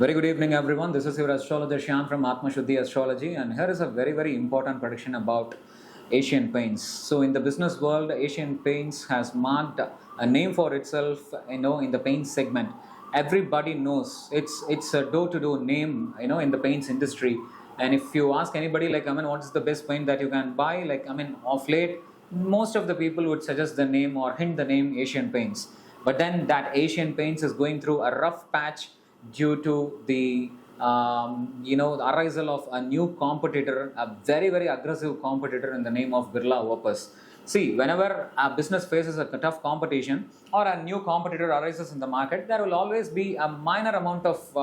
Very good evening, everyone. This is your astrologer Shyam from Atma Shuddhi Astrology, and here is a very important prediction about Asian Paints. So, in the business world, Asian Paints has marked a name for itself. In the paint segment, everybody knows it's a door-to-door name. In the paints industry, and if you ask anybody, what's the best paint that you can buy? Off late, most of the people would suggest the name or hint the name Asian Paints. But then that Asian Paints is going through a rough patch due to the the arisal of a new competitor, a very aggressive competitor in the name of Birla Opus. See, whenever a business faces a tough competition or a new competitor arises in the market, there will always be a minor amount of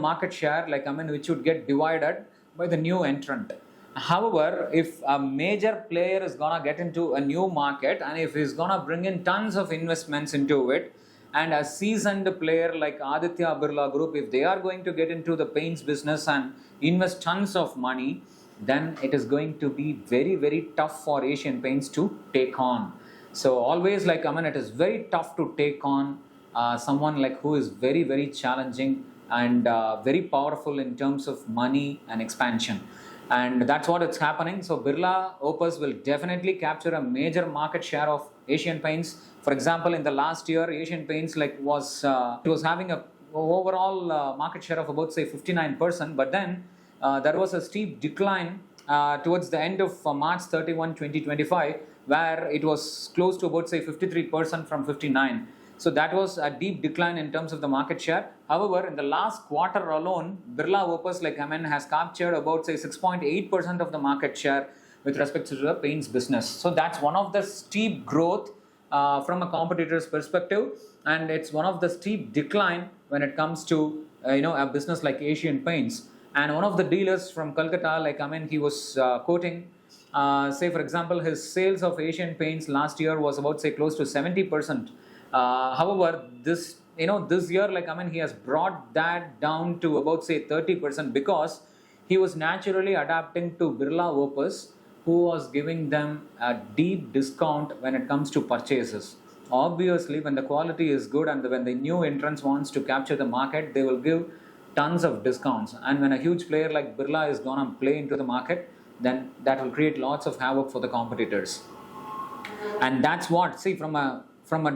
market share, which would get divided by the new entrant. However, if a major player is gonna get into a new market and if he's gonna bring in tons of investments into it, and a seasoned player like Aditya Birla Group, if they are going to get into the paints business and invest tons of money, then it is going to be very tough for Asian Paints to take on. So always it is very tough to take on someone like who is very challenging and very powerful in terms of money and expansion. And that's what it's happening. So Birla Opus will definitely capture a major market share of Asian Paints. For example, in the last year, Asian Paints was having a overall market share of about say 59%, but then there was a steep decline towards the end of March 31, 2025, where it was close to about say 53% from 59. So that was a deep decline in terms of the market share. However, in the last quarter alone, Birla Opus has captured about say 6.8% of the market share with respect to the paints business. So that's one of the steep growth from a competitor's perspective, and it's one of the steep decline when it comes to a business like Asian Paints. And one of the dealers from Calcutta, he was quoting, say for example, his sales of Asian Paints last year was about say close to 70%. However, this year, he has brought that down to about say 30% because he was naturally adapting to Birla Opus, who was giving them a deep discount when it comes to purchases. Obviously, when the quality is good and when the new entrance wants to capture the market, they will give tons of discounts. And when a huge player like Birla is gonna play into the market, then that will create lots of havoc for the competitors. And that's what, see, from a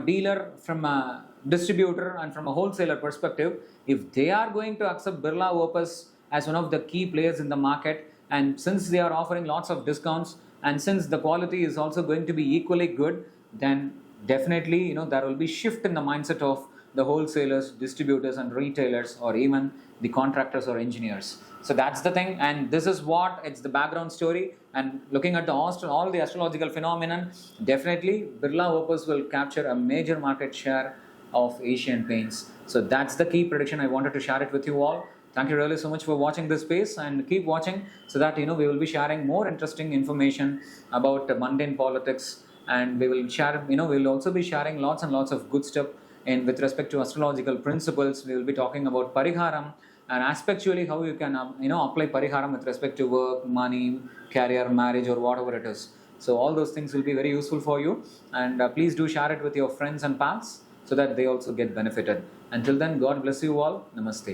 dealer, from a distributor, and from a wholesaler perspective, if they are going to accept Birla Opus as one of the key players in the market, and since they are offering lots of discounts, and since the quality is also going to be equally good, then definitely there will be shift in the mindset of the wholesalers, distributors, and retailers, or even the contractors or engineers. So that's the thing, and this is what it's the background story. And looking at all the astrological phenomenon, definitely Birla Opus will capture a major market share of Asian Paints. So that's the key prediction. I wanted to share it with you all. Thank you really so much for watching this space, and keep watching so that we will be sharing more interesting information about mundane politics, and we will share we will also be sharing lots and lots of good stuff in with respect to astrological principles. We will be talking about Pariharam and aspectually how you can apply Pariharam with respect to work, money, career, marriage, or whatever it is. So all those things will be very useful for you, and please do share it with your friends and pals so that they also get benefited. Until then, God bless you all. Namaste.